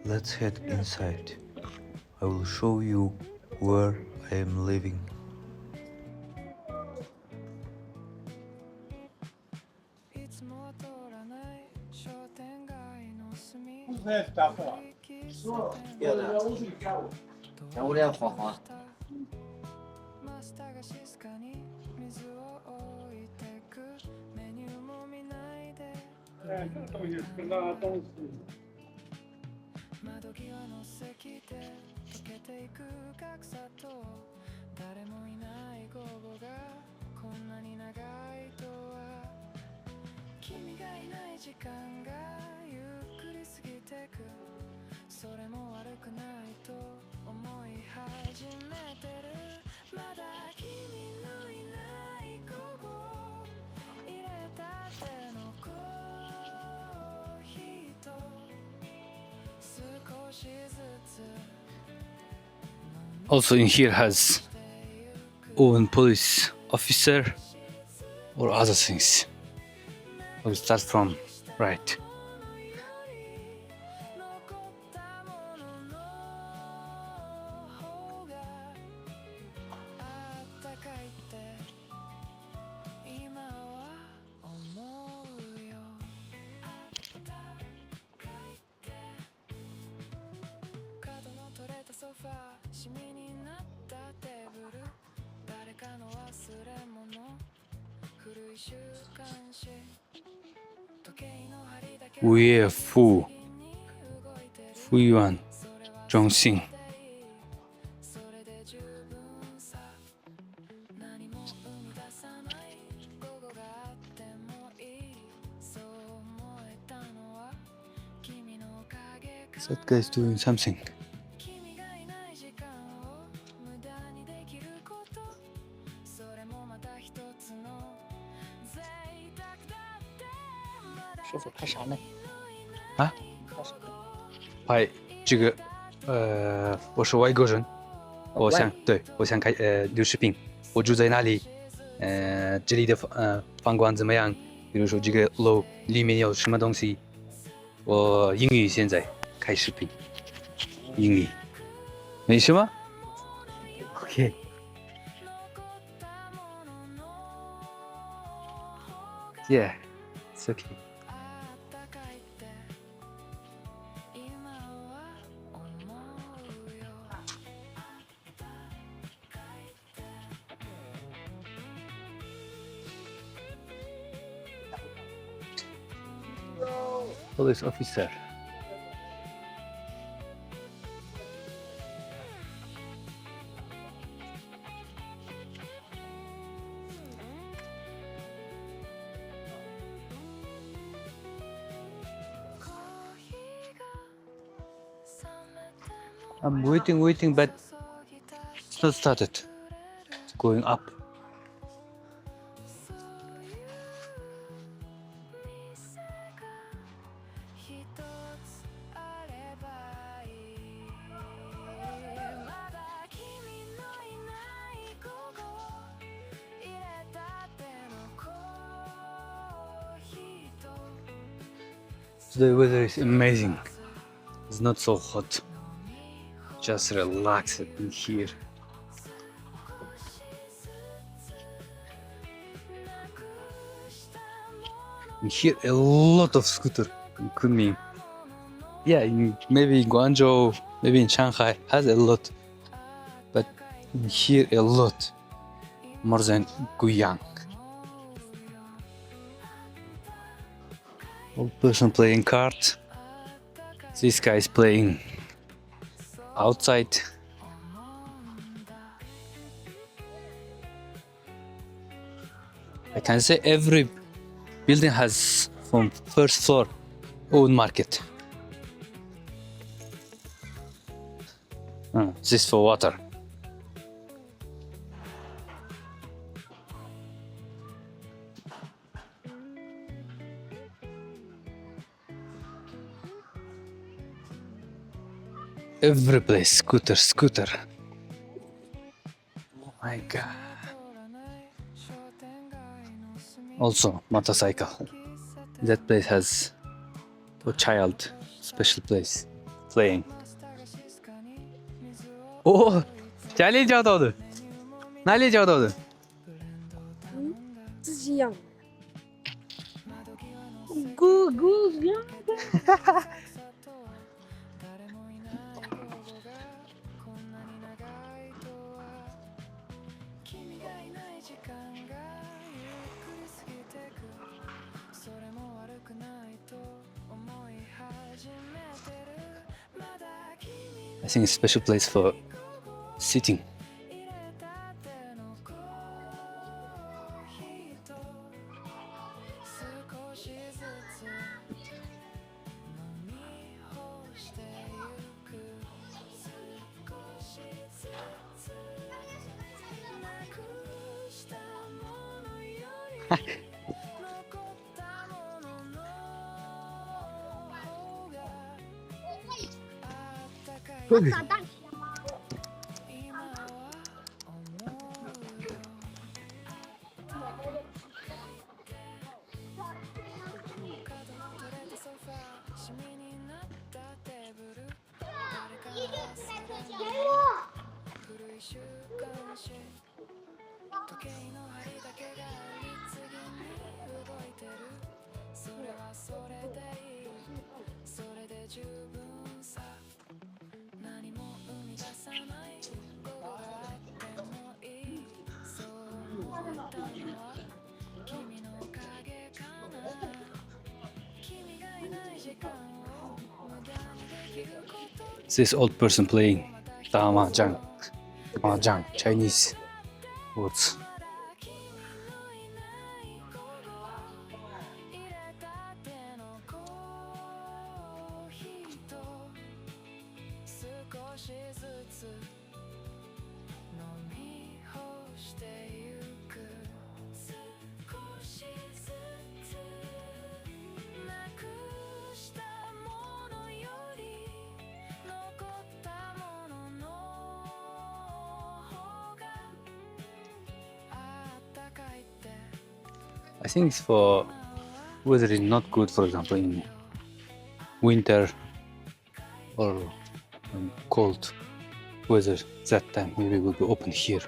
Let's head inside. I will show you where I am living. Also in here has own police officer or other things. We'll start from right. We're Fu Yuan Zhongxing. That guy's doing something.啊？拍这个我是外国人，我想开录视频。我住在哪里？这里的房管怎么样？比如说这个楼里面有什么东西？我英语现在开视频，英语没什么 ？OK。Yeah, it's okay. Police officer. I'm waiting, but it's not started. It's going up. The weather is amazing. It's not so hot. Just relax in here. In here, a lot of scooter in Kunming. Yeah, maybe in Guangzhou, maybe in Shanghai, has a lot. But in here, a lot. More than Guiyang. Old person playing cards. This guy is playing outside. I can say every building has from first floor own market. This is for water. Every place scooter. Oh my god. Also motorcycle. That place has for child special place. playing. 오, 잘练交到的，哪里教到的？自己养的。哥养的。I think it's a special place for sitting. This old person playing mahjong, Chinese words. I think it's for weather is not good, for example, in winter or cold weather. That time maybe we'll be open here.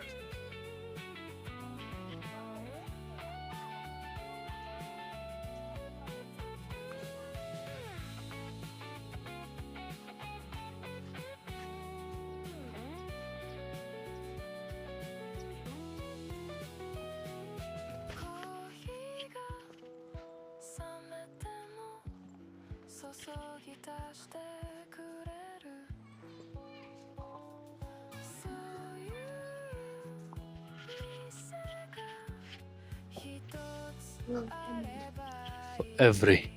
Every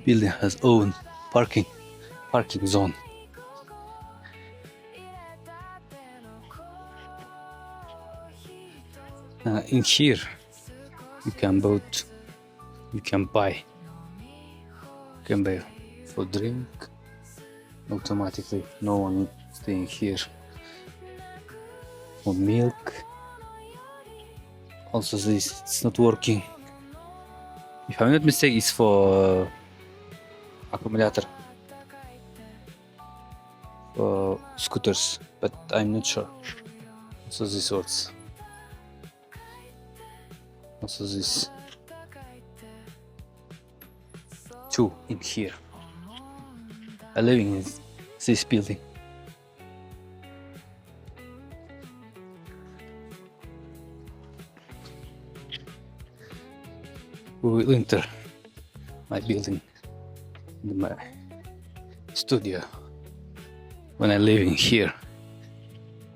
building has own parking zone. In here you can buy for drink automatically. No one staying here. For milk. Also this, it's not working. If I'm not mistaken, it's for accumulator for scooters, but I'm not sure. So this works. Also this two in here. I'm living in this building. We will enter my building, my studio. When I living here,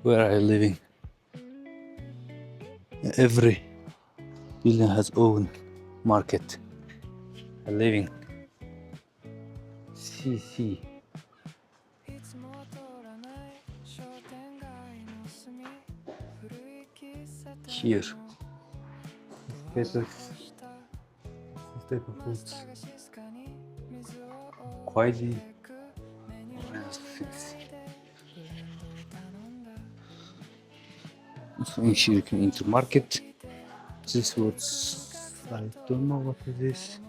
where I living, every building has own market. I living CC. Here, type of foods. Quietly. So in here you can enter market. This was, I don't know what is this.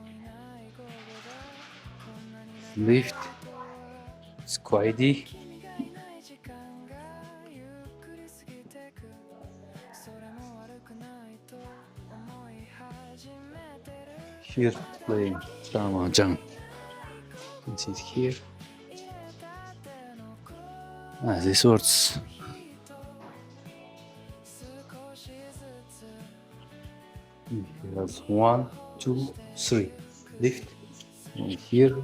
Lift. スクワイディ。Here playing Ramajang. You can see it here. These words. Here's 1, 2, 3. Lift. And here.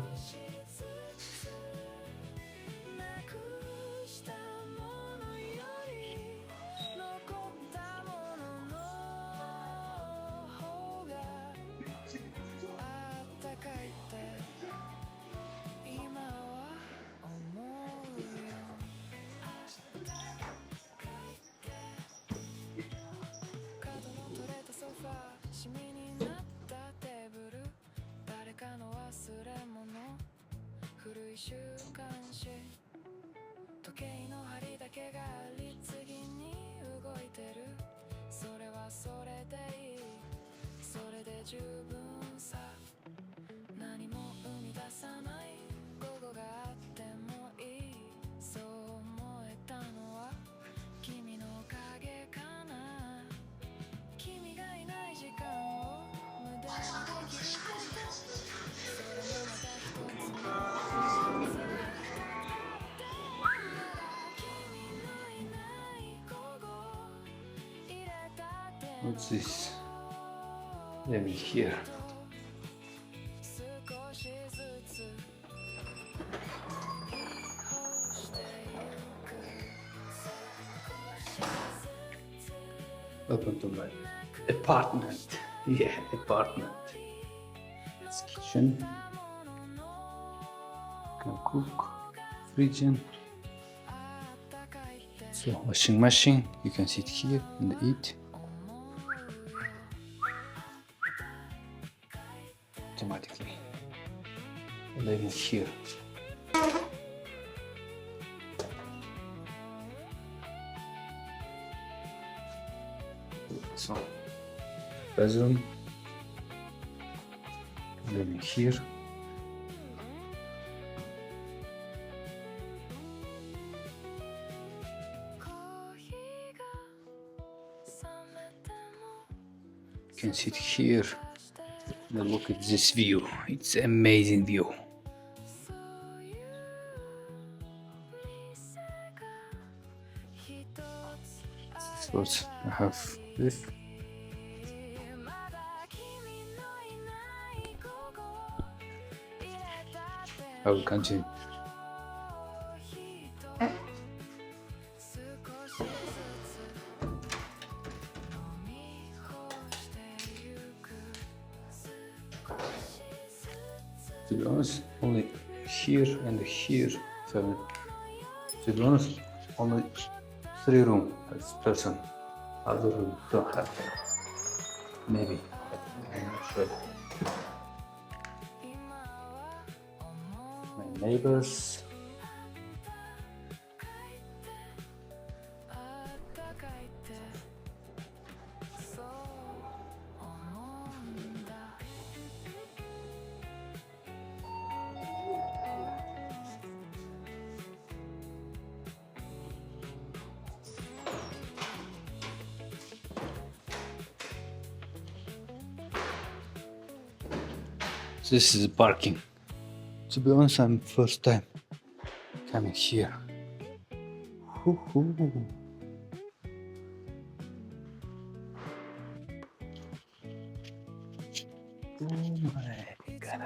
What's this? Let me hear. Welcome to my apartment. Yeah, apartment. It's kitchen. Can cook. Fridge. So washing machine. You can sit here and eat. Automatically. Living here. So, bedroom. Living here. You can sit here. Now look at this view. It's an amazing view. What I have this. I will continue. To be honest, only here and here. So, to be honest, only 3 rooms as person. Other room don't have. Maybe. I'm not sure. My neighbors. This is parking. To be honest, I'm first time coming here. Hoo-hoo. Oh my god.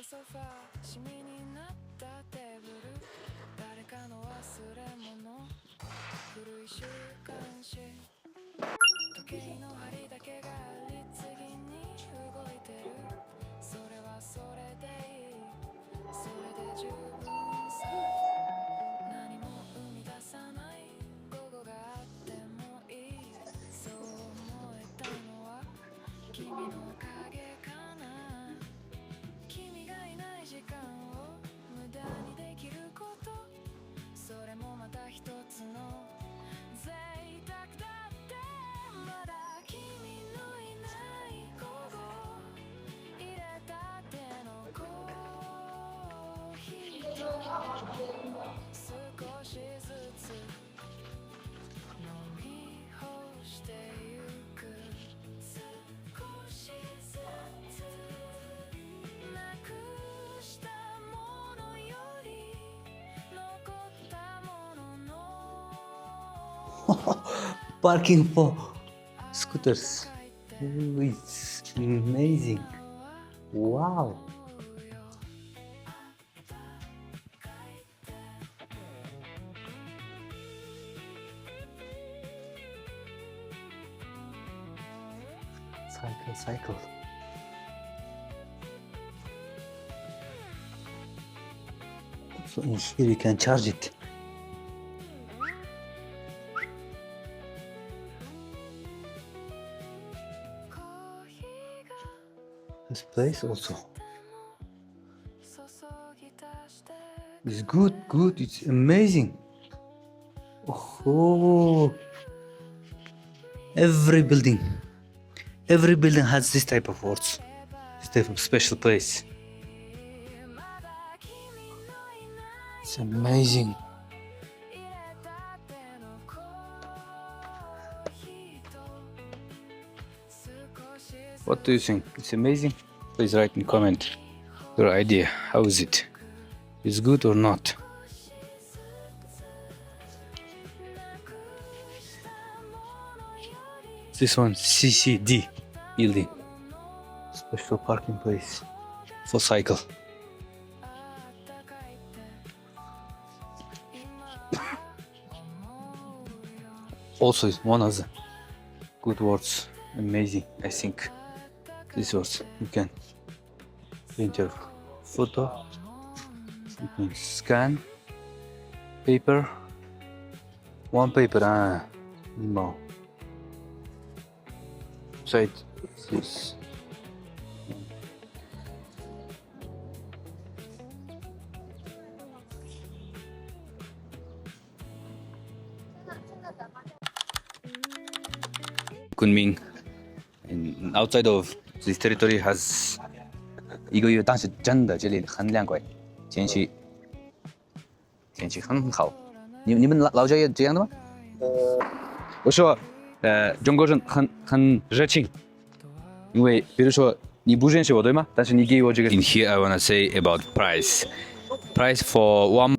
ソファーシミになったテーブル誰かの忘れ物古い週刊誌時計の針だけが律儀に動いてるそれはそれでいいそれで十分さ何も生み出さない午後があってもいいそう思えたのは君のおかげかな君がいない時間を無駄にできることそれもまた一つの贅沢だってまだ君のいない午後入れたてのコーヒーと少しずつ飲み干してゆく少しずつなくしたものより残ったものの Parking for scooters. Oh, it's amazing. Wow. Cycle. So in here you can charge it. This place also is good. It's amazing. Oh, every building has this type of words, this type of special place. It's amazing. What do you think? It's amazing? Please write in comment your idea. How is it? Is good or not? This one, CCD building. Special parking place for cycle. Also, it's one of the good words. Amazing, I think. This words you can print your photo. You can scan paper. One paper. No. Side this. Kunming, and outside of this territory has 一个月，但是真的这里很凉快，天气很好。你们老家也这样的吗？我说，中国人很热情，因为比如说你不认识我对吗？但是你给我这个。In here I wanna say about price. Price for one